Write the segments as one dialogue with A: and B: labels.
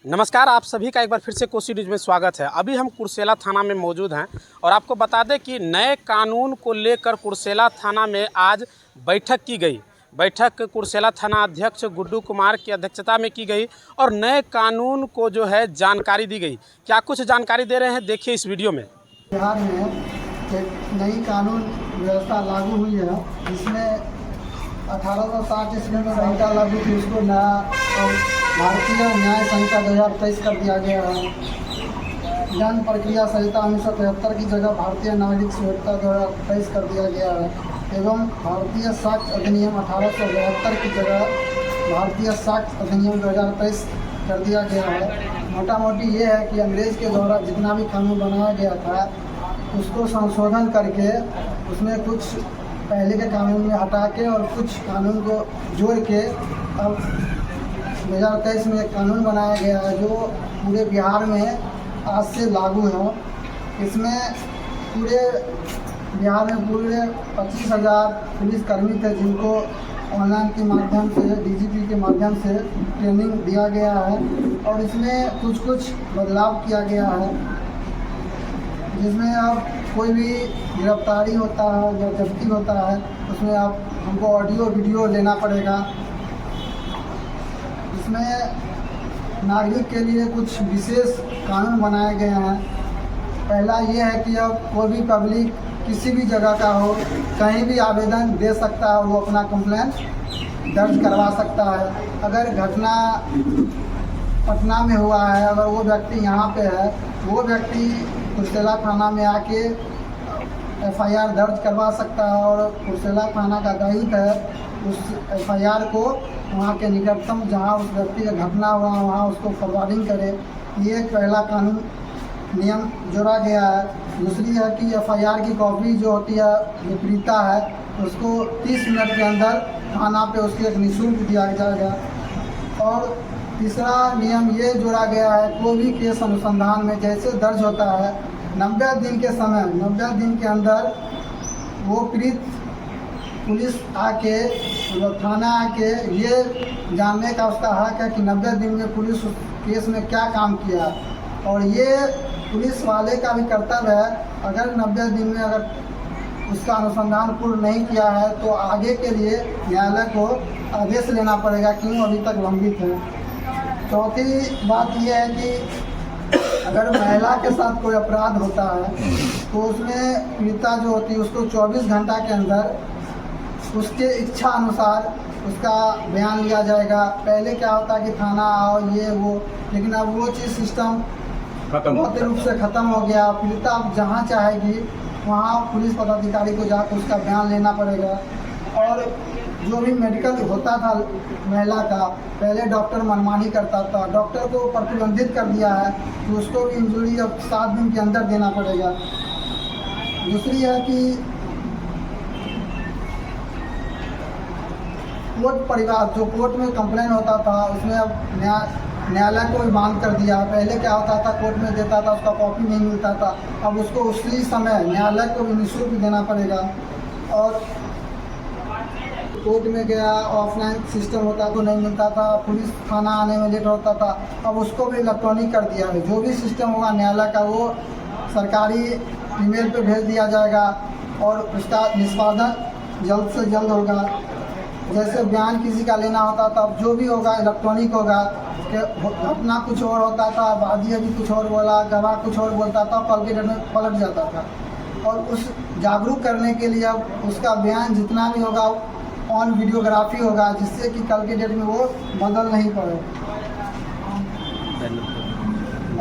A: नमस्कार, आप सभी का एक बार फिर से कोसी न्यूज़ में स्वागत है। अभी हम कुर्सेला थाना में मौजूद हैं और आपको बता दें कि नए कानून को लेकर कुर्सेला थाना में आज बैठक की गई। बैठक कुर्सेला थाना अध्यक्ष गुड्डू कुमार की अध्यक्षता में की गई और नए कानून को जो है जानकारी दी गई। क्या कुछ जानकारी दे रहे हैं, देखिए इस वीडियो में।
B: बिहार में एक नई कानून व्यवस्था लागू हुई है जिसमें 1860 ईस्वी में संहिता लागू थी, उसको नया और भारतीय न्याय संहिता 2023 कर दिया गया है। जन प्रक्रिया संहिता 1973 की जगह भारतीय नागरिक संहिता 2023 कर दिया गया है एवं भारतीय साक्ष्य अधिनियम 1872 की जगह भारतीय साक्ष्य अधिनियम 2023 कर दिया गया है। मोटा मोटी ये है कि अंग्रेज़ के द्वारा जितना भी कानून बनाया गया था उसको संशोधन करके उसमें कुछ पहले के कानून में हटा के और कुछ कानून को जोड़ के अब 2023 में एक कानून बनाया गया है जो पूरे बिहार में आज से लागू है। इसमें पूरे बिहार में पूरे 25,000 पुलिसकर्मी थे जिनको ऑनलाइन के माध्यम से डीजीपी के माध्यम से ट्रेनिंग दिया गया है और इसमें कुछ बदलाव किया गया है, जिसमें अब कोई भी गिरफ्तारी होता है या जब्ती होता है उसमें आप हमको ऑडियो वीडियो लेना पड़ेगा। इसमें नागरिक के लिए कुछ विशेष कानून बनाए गए हैं। पहला ये है कि अब कोई भी पब्लिक किसी भी जगह का हो कहीं भी आवेदन दे सकता है, वो अपना कंप्लेंट दर्ज करवा सकता है। अगर घटना पटना में हुआ है, अगर वो व्यक्ति यहाँ पे है, वो व्यक्ति कुर्सेला थाना में आके एफआईआर दर्ज करवा सकता है और कुर्सेला थाना का दायित्व है उस एफआईआर को वहाँ के निकटतम जहाँ उस व्यक्ति का घटना हुआ वहाँ उसको फॉरवर्डिंग करे। ये एक पहला कानून नियम जोड़ा गया है। दूसरी है कि एफआईआर की कॉपी जो होती है जो पीड़िता है उसको 30 मिनट के अंदर थाना पे उसकी एक निःशुल्क दिया जाएगा। और तीसरा नियम ये जोड़ा गया है, कोई भी केस अनुसंधान में जैसे दर्ज होता है 90 दिन के समय 90 दिन के अंदर वो पीड़ित पुलिस आके थाना आके ये जानने का उसका हक है कि 90 दिन में पुलिस उस केस में क्या काम किया और ये पुलिस वाले का भी कर्तव्य है। अगर 90 दिन में अगर उसका अनुसंधान पूर्ण नहीं किया है तो आगे के लिए न्यायालय को आदेश लेना पड़ेगा, क्यों अभी तक लंबित है। चौथी बात यह है कि अगर महिला के साथ कोई अपराध होता है तो उसमें पीड़िता जो होती है उसको 24 घंटा के अंदर उसके इच्छा अनुसार उसका बयान लिया जाएगा। पहले क्या होता है कि थाना आओ ये वो, लेकिन अब वो चीज़ सिस्टम बहुत रूप से ख़त्म हो गया। पीड़िता अब जहाँ चाहेगी वहाँ पुलिस पदाधिकारी को जाकर उसका बयान लेना पड़ेगा। और जो भी मेडिकल होता था महिला का, पहले डॉक्टर मनमानी करता था, डॉक्टर को प्रतिबंधित कर दिया है तो उसको भी इंजरी अब 7 दिन के अंदर देना पड़ेगा। दूसरी है कि कोर्ट परिवार जो कोर्ट में कंप्लेन होता था उसमें अब न्यायालय को भी मांग कर दिया। पहले क्या होता था, कोर्ट में देता था उसका कॉपी नहीं मिलता था, अब उसको उसी समय न्यायालय को भी निःशुल्क देना पड़ेगा। और कोर्ट में गया ऑफलाइन सिस्टम होता तो नहीं मिलता था, पुलिस थाना आने में लेट होता था, अब उसको भी इलेक्ट्रॉनिक कर दिया है। जो भी सिस्टम होगा न्यायालय का वो सरकारी ईमेल पे भेज दिया जाएगा और उसका निष्पादन जल्द से जल्द होगा। जैसे बयान किसी का लेना होता था, अब जो भी होगा इलेक्ट्रॉनिक होगा। घटना कुछ और होता था, वादी अभी कुछ और बोला, गवाह कुछ और बोलता था, कल के डेट में पलट जाता था। और उस जागरूक करने के लिए अब उसका बयान जितना भी होगा ऑन वीडियोग्राफी होगा, जिससे कि कल के डेट में वो बदल नहीं पड़े।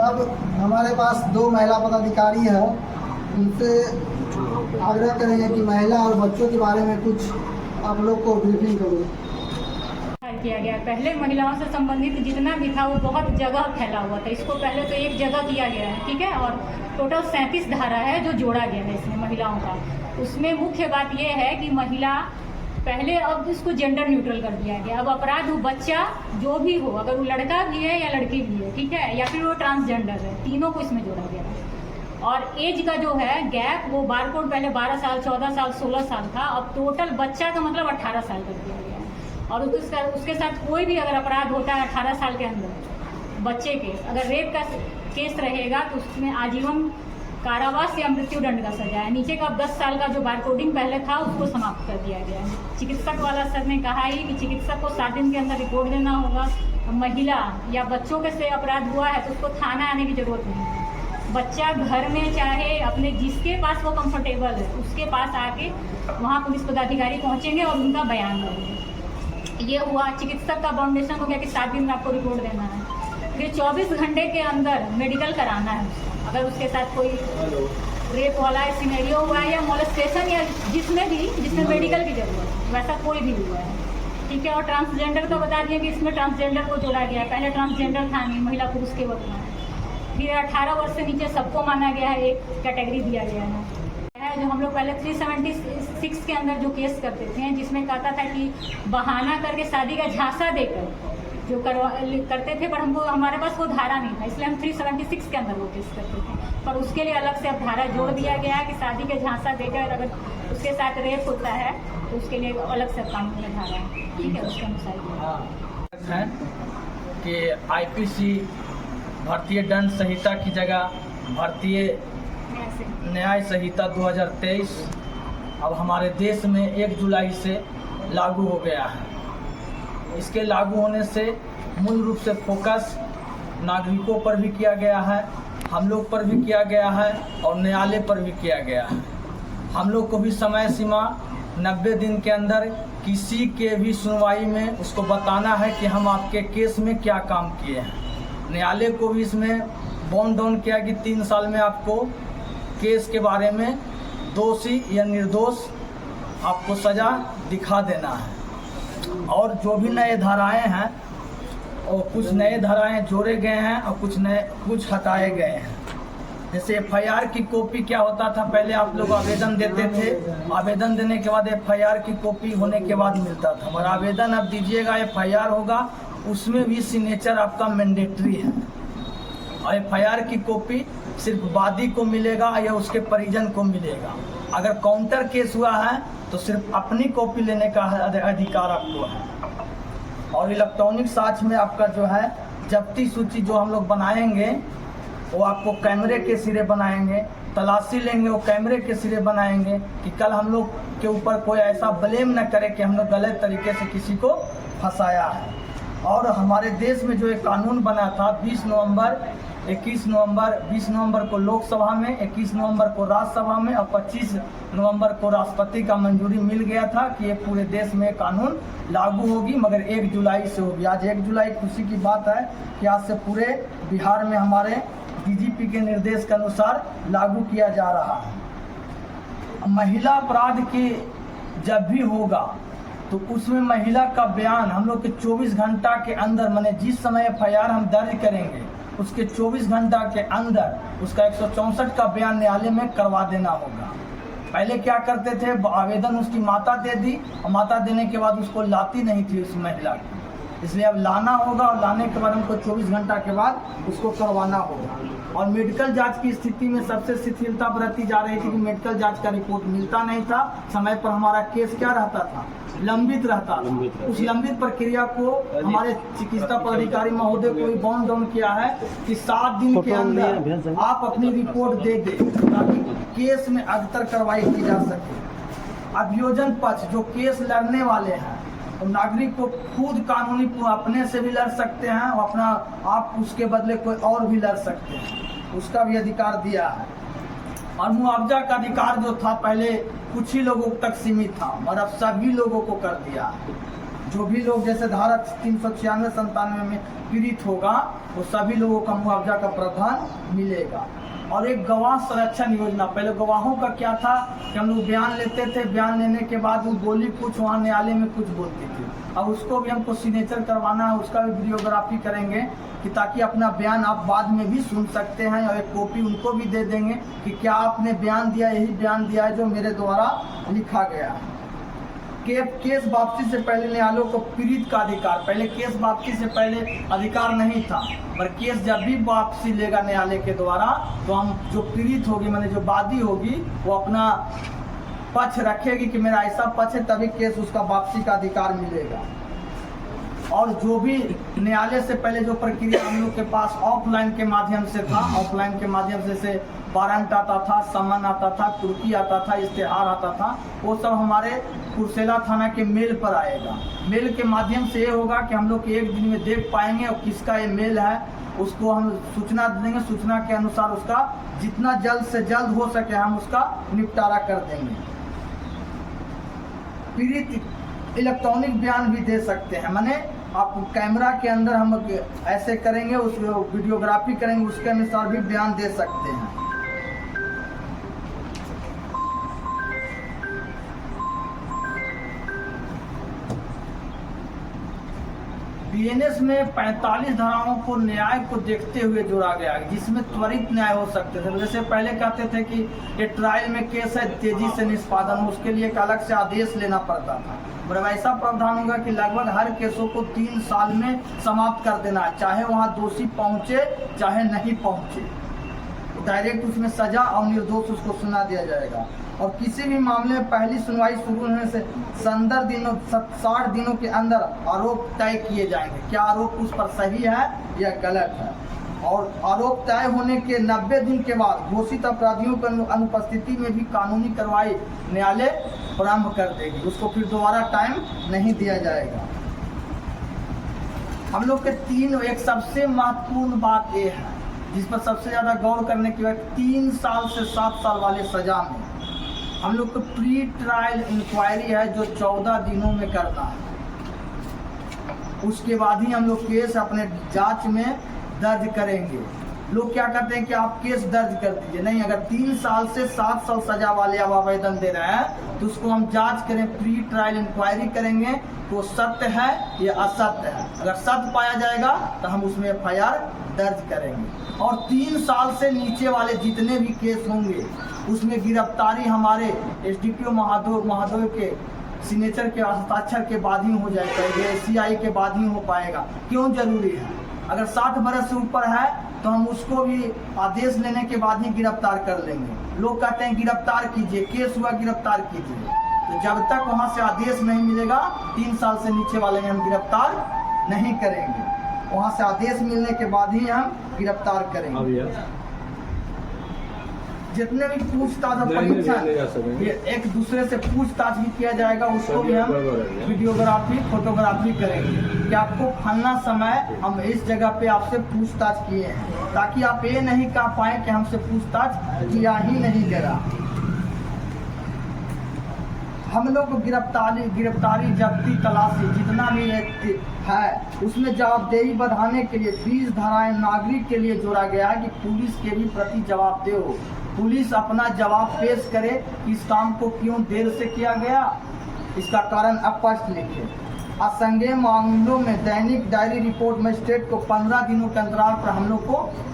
B: अब हमारे पास 2 महिला पदाधिकारी है, उनसे आग्रह करेंगे कि महिला और बच्चों के बारे में कुछ आप लोग को ब्रीफिंग करो।
C: किया गया पहले महिलाओं से संबंधित जितना भी था वो बहुत जगह फैला हुआ था, इसको पहले तो एक जगह किया गया है, ठीक है। और टोटल 37 धारा है जो जोड़ा गया है इसमें महिलाओं का। उसमें मुख्य बात ये है कि महिला पहले, अब इसको जेंडर न्यूट्रल कर दिया गया। अब अपराध हो बच्चा जो भी हो, अगर वो लड़का भी है या लड़की भी है, ठीक है, या फिर वो ट्रांसजेंडर है, तीनों को इसमें जोड़ा गया है। और एज का जो है गैप, वो बारकोड पहले 12 साल 14 साल 16 साल था, अब टोटल बच्चा का मतलब 18 साल कर दिया गया है। और उसके साथ कोई भी अगर अपराध होता है 18 साल के अंदर बच्चे केस, अगर रेप का केस रहेगा तो उसमें आजीवन कारावास या मृत्युदंड का सजा है। नीचे का 10 साल का जो बार कोडिंग पहले था उसको समाप्त कर दिया गया है। चिकित्सक वाला सर ने कहा ही कि चिकित्सक को 7 दिन के अंदर रिपोर्ट देना होगा। महिला या बच्चों के से अपराध हुआ है तो उसको थाना आने की जरूरत नहीं है। बच्चा घर में चाहे अपने जिसके पास वो कंफर्टेबल है उसके पास आके वहाँ पुलिस पदाधिकारी पहुँचेंगे और उनका बयान लेंगे। ये हुआ चिकित्सक का बाउंडेशन हो गया कि 7 दिन में आपको रिपोर्ट देना है। फिर 24 घंटे के अंदर मेडिकल कराना है उसका। अगर उसके साथ कोई रेप वाला सिनेरियो हुआ है या मोलेस्टेशन या जिसमें मेडिकल की जरूरत है, वैसा कोई भी हुआ है, ठीक है। और ट्रांसजेंडर का बता दिया कि इसमें ट्रांसजेंडर को जोड़ा गया है। पहले ट्रांसजेंडर था नहीं, महिला पुरुष के वक्त में। फिर 18 वर्ष से नीचे सबको माना गया है, एक कैटेगरी दिया गया है। जो हम लोग पहले 376 के अंदर जो केस करते थे जिसमें कहता था कि बहाना करके शादी का झांसा देकर जो करते थे, पर हमको हमारे पास वो धारा नहीं था, इसलिए हम 376 के अंदर वो केस करते थे। पर उसके लिए अलग से अब धारा जोड़ दिया गया है कि शादी के झांसा देकर अगर उसके साथ रेप होता है तो उसके लिए अलग से कानून में धारा है, ठीक है, उसके अनुसार
D: है कि आईपीसी भारतीय दंड संहिता की जगह भारतीय न्याय संहिता 2023 अब हमारे देश में 1 जुलाई से लागू हो गया है। इसके लागू होने से मूल रूप से फोकस नागरिकों पर भी किया गया है, हम लोग पर भी किया गया है और न्यायालय पर भी किया गया है। हम लोग को भी समय सीमा 90 दिन के अंदर किसी के भी सुनवाई में उसको बताना है कि हम आपके केस में क्या काम किए हैं। न्यायालय को भी इसमें बाउंड डाउन किया कि 3 साल में आपको केस के बारे में दोषी या निर्दोष आपको सज़ा दिखा देना है। और जो भी नए धाराएं हैं और कुछ नए धाराएं जोड़े गए हैं और कुछ हटाए गए हैं। जैसे एफआईआर की कॉपी क्या होता था, पहले आप लोग आवेदन देते थे, आवेदन देने के बाद एफआईआर की कॉपी होने के बाद मिलता था। और आवेदन अब दीजिएगा, एफआईआर होगा, उसमें भी सिग्नेचर आपका मैंडेटरी है। और एफआईआर की कॉपी सिर्फ वादी को मिलेगा या उसके परिजन को मिलेगा। अगर काउंटर केस हुआ है तो सिर्फ अपनी कॉपी लेने का अधिकार आपको है। और इलेक्ट्रॉनिक साक्ष्य में आपका जो है जब्ती सूची जो हम लोग बनाएंगे वो आपको कैमरे के सिरे बनाएंगे, तलाशी लेंगे वो कैमरे के सिरे बनाएंगे कि कल हम लोग के ऊपर कोई ऐसा ब्लेम न करे कि हम लोग गलत तरीके से किसी को फंसाया है। और हमारे देश में जो एक कानून बना था 20 नवंबर को लोकसभा में, 21 नवंबर को राज्यसभा में और 25 नवंबर को राष्ट्रपति का मंजूरी मिल गया था कि ये पूरे देश में कानून लागू होगी, मगर 1 जुलाई से होगी। आज 1 जुलाई खुशी की बात है कि आज से पूरे बिहार में हमारे डीजीपी के निर्देश के अनुसार लागू किया जा रहा है। महिला अपराध की जब भी होगा तो उसमें महिला का बयान हम लोग के 24 घंटा के अंदर, माने जिस समय एफआईआर हम दर्ज करेंगे उसके 24 घंटा के अंदर उसका 164 का बयान न्यायालय में करवा देना होगा। पहले क्या करते थे, आवेदन उसकी माता दे दी और माता देने के बाद उसको लाती नहीं थी उस महिला की, इसलिए अब लाना होगा और लाने के बाद हमको 24 घंटा के बाद उसको करवाना होगा। और मेडिकल जांच की स्थिति में सबसे शिथिलता बरती जा रही थी कि मेडिकल जांच का रिपोर्ट मिलता नहीं था समय पर, हमारा केस क्या रहता था, लंबित रहता था। उस लंबित प्रक्रिया को हमारे चिकित्सा पदाधिकारी महोदय को भी बाउंड डाउन किया है कि 7 दिन के अंदर आप अपनी रिपोर्ट दे दें ताकि केस में अग्तर कार्रवाई की जा सके। अभियोजन पक्ष जो केस लड़ने वाले हैं तो नागरिक को खुद कानूनी अपने से भी लड़ सकते हैं और अपना आप उसके बदले कोई और भी लड़ सकते हैं, उसका भी अधिकार दिया है। और मुआवजा का अधिकार जो था पहले कुछ ही लोगों तक सीमित था और अब सभी लोगों को कर दिया है। जो भी लोग जैसे धारा 396-97 में पीड़ित होगा वो सभी लोगों का मुआवजा का प्रावधान मिलेगा। और एक गवाह संरक्षण योजना, पहले गवाहों का क्या था कि हम लोग बयान लेते थे, बयान लेने के बाद वो बोली कुछ, वहाँ न्यायालय में कुछ बोलती थी। अब उसको भी हमको सिग्नेचर करवाना है, उसका भी वीडियोग्राफी करेंगे कि ताकि अपना बयान आप बाद में भी सुन सकते हैं और एक कॉपी उनको भी दे देंगे कि क्या आपने बयान दिया, यही बयान दिया है जो मेरे द्वारा लिखा गया है। केस वापसी से पहले न्यायालयों को पीड़ित का अधिकार, पहले केस वापसी से पहले अधिकार नहीं था, पर केस जब भी वापसी लेगा न्यायालय के द्वारा तो हम जो पीड़ित होगी माने जो वादी होगी वो अपना पक्ष रखेगी कि मेरा ऐसा पक्ष है, तभी केस उसका वापसी का अधिकार मिलेगा। और जो भी न्यायालय से पहले जो प्रक्रिया हम लोग के पास ऑफलाइन के माध्यम से था, ऑफलाइन के माध्यम से वारंट आता था, समन आता था, कुर्की आता था, इश्तेहार आता था, वो सब हमारे कुर्सेला थाना के मेल पर आएगा। मेल के माध्यम से ये होगा कि हम लोग एक दिन में देख पाएंगे और किसका ये मेल है, उसको हम सूचना देंगे। सूचना के अनुसार उसका जितना जल्द से जल्द हो सके हम उसका निपटारा कर देंगे। पीड़ित इलेक्ट्रॉनिक बयान भी दे सकते हैं, माने आप कैमरा के अंदर हम ऐसे करेंगे, उस वीडियोग्राफी करेंगे, उसके अनुसार भी बयान दे सकते हैं। बीएनएस में 45 धाराओं को न्याय को देखते हुए जोड़ा गया है, जिसमें त्वरित न्याय हो सकते थे। जैसे पहले कहते थे कि ये ट्रायल में केस है, तेजी से निष्पादन, उसके लिए एक अलग से आदेश लेना पड़ता था। मतलब ऐसा प्रावधान होगा कि लगभग हर केसों को 3 साल में समाप्त कर देना है, चाहे वहाँ दोषी पहुँचे चाहे नहीं पहुँचे, डायरेक्ट उसमें सजा और निर्दोष उसको सुना दिया जाएगा। और किसी भी मामले में पहली सुनवाई शुरू होने से 60 दिनों के अंदर आरोप तय किए जाएंगे, क्या आरोप उस पर सही है या गलत है। और आरोप तय होने के 90 दिन के बाद घोषित अपराधियों की अनुपस्थिति में भी कानूनी कार्रवाई न्यायालय प्रारंभ कर देगी, उसको फिर दोबारा टाइम नहीं दिया जाएगा। हम लोग के एक सबसे महत्वपूर्ण बात ये है, जिस पर सबसे ज़्यादा गौर करने की बात, 3 साल से 7 साल वाले सजा में हम लोग को प्री ट्रायल इंक्वायरी है जो 14 दिनों में करना है। उसके बाद ही हम लोग केस अपने जांच में दर्ज करेंगे। लोग क्या करते हैं कि आप केस दर्ज कर दीजिए, नहीं, अगर 3 साल से 7 साल सजा वाले आप आवेदन दे रहे हैं तो उसको हम जांच करें, प्री ट्रायल इंक्वायरी करेंगे तो सत्य है या असत्य है। अगर सत्य पाया जाएगा तो हम उसमें FIR दर्ज करेंगे। और 3 साल से नीचे वाले जितने भी केस होंगे उसमें गिरफ्तारी हमारे SDPO महोदय के सिग्नेचर के हस्ताक्षर के बाद ही हो जाएगा, ये CI के बाद ही हो पाएगा। क्यों जरूरी है? अगर 60 बरस से ऊपर है तो हम उसको भी आदेश लेने के बाद ही गिरफ्तार कर लेंगे। लोग कहते हैं गिरफ्तार कीजिए, केस हुआ गिरफ्तार कीजिए, तो जब तक वहाँ से आदेश नहीं मिलेगा 3 साल से नीचे वाले में हम गिरफ्तार नहीं करेंगे। वहाँ से आदेश मिलने के बाद ही हम गिरफ्तार करेंगे। जितने भी पूछताछ परीक्षा एक दूसरे से पूछताछ भी किया जाएगा, उसको भी हम वीडियोग्राफी फोटोग्राफी करेंगे कि आपको फलना समय हम इस जगह पे आपसे पूछताछ किए हैं, ताकि आप ये नहीं कह पाए कि हमसे पूछताछ किया ही नहीं गया। हम लोग को गिरफ्तारी जब्ती तलाशी जितना भी है उसमें जवाबदेही बढ़ाने के लिए 20 धाराएं नागरिक के लिए जोड़ा गया है कि पुलिस के भी प्रति जवाबदेह हो। पुलिस अपना जवाब पेश करे कि इस काम को क्यों देर से किया गया, इसका कारण स्पष्ट लिखे। असंज्ञेय मामलों में दैनिक डायरी रिपोर्ट मजिस्ट्रेट को 15 दिनों के अंतराल पर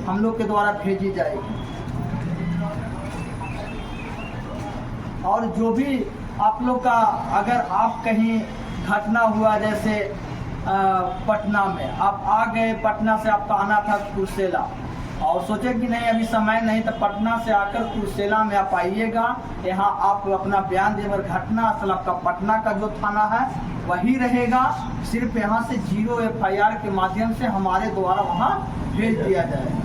D: हम लोग के द्वारा भेजी जाएगी। और जो भी आप लोग का, अगर आप कहीं घटना हुआ जैसे पटना में, आप आ गए, पटना से आपका आना था कुर्सेला और सोचे कि नहीं अभी समय नहीं, तो पटना से आकर कुर्सेला में आप आइएगा। यहाँ आप अपना बयान देकर घटना स्थल आपका पटना का जो थाना है वही रहेगा, सिर्फ यहाँ से 0 FIR के माध्यम से हमारे द्वारा वहाँ भेज दिया जाएगा।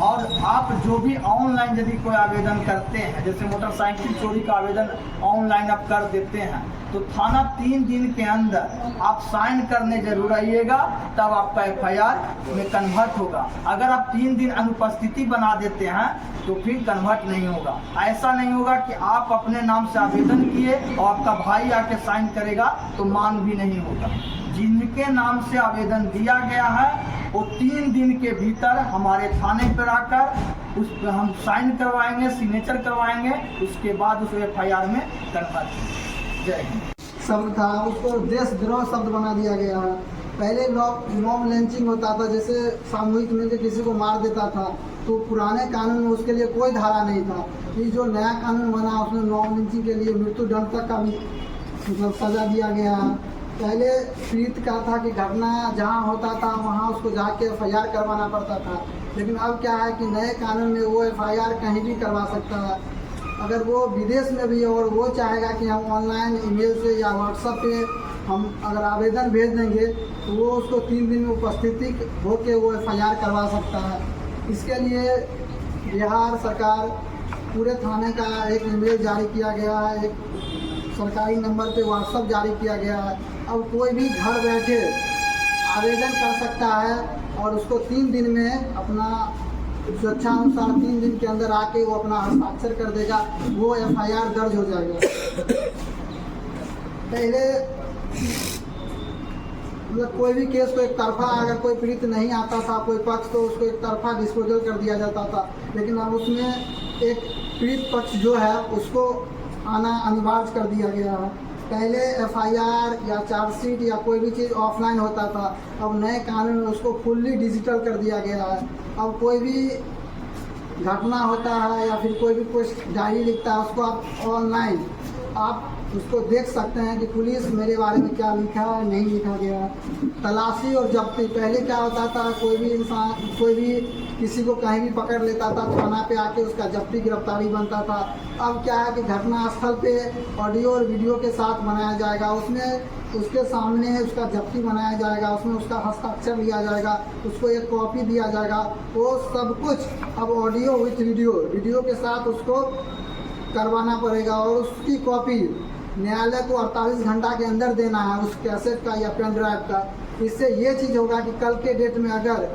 D: और आप जो भी ऑनलाइन यदि कोई आवेदन करते हैं, जैसे मोटरसाइकिल चोरी का आवेदन ऑनलाइन आप कर देते हैं, तो थाना 3 दिन के अंदर आप साइन करने जरूर आइएगा, तब आपका FIR में कन्वर्ट होगा। अगर आप 3 दिन अनुपस्थिति बना देते हैं तो फिर कन्वर्ट नहीं होगा। ऐसा नहीं होगा कि आप अपने नाम से आवेदन किए और आपका भाई आके साइन करेगा तो मांग भी नहीं होगा। जिनके नाम से आवेदन दिया गया है वो 3 दिन के भीतर हमारे थाने पर आकर उस पर हम साइन करवाएंगे, सिग्नेचर करवाएंगे, उसके बाद उस FIR में कन्वर्ट। जय हिंद।
B: शब्द था उसको देशद्रोह शब्द बना दिया गया है। पहले मॉब लिंचिंग होता था, जैसे सामूहिक मिलकर किसी को मार देता था, तो पुराने कानून में उसके लिए कोई धारा नहीं था। ये जो नया कानून बना उसमें मॉब लिंचिंग के लिए मृत्युदंड तक का भी मतलब सजा दिया गया है। पहले पीड़ित का था कि घटना जहाँ होता था वहाँ उसको जाके FIR करवाना पड़ता था, लेकिन अब क्या है कि नए कानून में वो FIR कहीं भी करवा सकता है। अगर वो विदेश में भी है और वो चाहेगा कि हम ऑनलाइन ईमेल से या व्हाट्सएप पे हम अगर आवेदन भेज देंगे तो वो उसको 3 दिन में उपस्थिति होकर वो FIR करवा सकता है। इसके लिए बिहार सरकार पूरे थाने का एक ईमेल जारी किया गया है, एक सरकारी नंबर पे व्हाट्सएप जारी किया गया है। अब कोई भी घर बैठे आवेदन कर सकता है और उसको 3 दिन में अपना स्वेच्छानुसार 3 दिन के अंदर आके वो अपना हस्ताक्षर कर देगा, वो FIR दर्ज हो जाएगा। पहले मतलब कोई भी केस को एक तरफा अगर कोई पीड़ित नहीं आता था, कोई पक्ष, तो उसको एक तरफा डिस्पोजल कर दिया जाता था। लेकिन अब उसमें एक पीड़ित पक्ष जो है उसको आना अनिवार्य कर दिया गया है। पहले FIR या चार्जशीट या कोई भी चीज़ ऑफलाइन होता था, अब नए कानून में उसको फुल्ली डिजिटल कर दिया गया है। अब कोई भी घटना होता है या फिर कोई भी कुछ डायरी लिखता है उसको आप ऑनलाइन आप उसको देख सकते हैं कि पुलिस मेरे बारे में क्या लिखा है, नहीं लिखा गया है। तलाशी और जब्ती, पहले क्या होता था, कोई भी इंसान कोई भी किसी को कहीं भी पकड़ लेता था, थाना पे आके उसका जब्ती गिरफ्तारी बनता था। अब क्या है कि घटना स्थल पे ऑडियो और वीडियो के साथ बनाया जाएगा, उसमें उसके सामने उसका जब्ती बनाया जाएगा, उसमें उसका हस्ताक्षर लिया जाएगा, उसको एक कॉपी दिया जाएगा। वो सब कुछ अब ऑडियो विथ वीडियो के साथ उसको करवाना पड़ेगा और उसकी कॉपी न्यायालय को 48 घंटा के अंदर देना है, उस कैसेट का या पेन ड्राइव का। इससे ये चीज़ होगा कि कल के डेट में अगर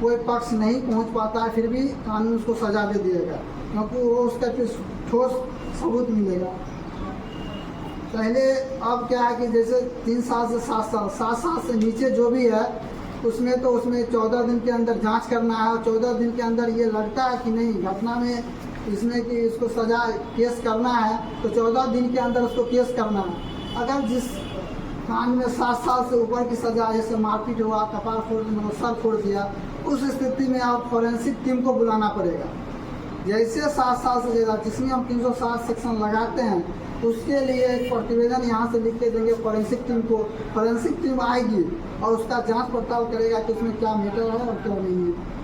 B: कोई पक्ष नहीं पहुंच पाता है फिर भी कानून उसको सजा दे दिएगा, क्योंकि वो उसका फिर ठोस सबूत मिलेगा। पहले अब क्या है कि जैसे 3 साल से 7 साल से नीचे जो भी है उसमें 14 दिन के अंदर जांच करना है और 14 दिन के अंदर ये लगता है कि नहीं घटना में इसमें कि इसको सजा केस करना है तो 14 दिन के अंदर उसको केस करना है। अगर जिस कांड में 7 साल से ऊपर की सजा, जैसे मारपीट हुआ, कपार फोड़ मतलब सर फोड़ दिया, उस स्थिति में आप फॉरेंसिक टीम को बुलाना पड़ेगा। जैसे 7 साल से ज़्यादा जिसमें हम 307 सेक्शन लगाते हैं उसके लिए एक प्रतिवेदन यहाँ से लिख के देंगे फॉरेंसिक टीम को। फॉरेंसिक टीम आएगी और उसका जांच पड़ताल करेगा कि उसमें क्या मैटर है और क्या नहीं है।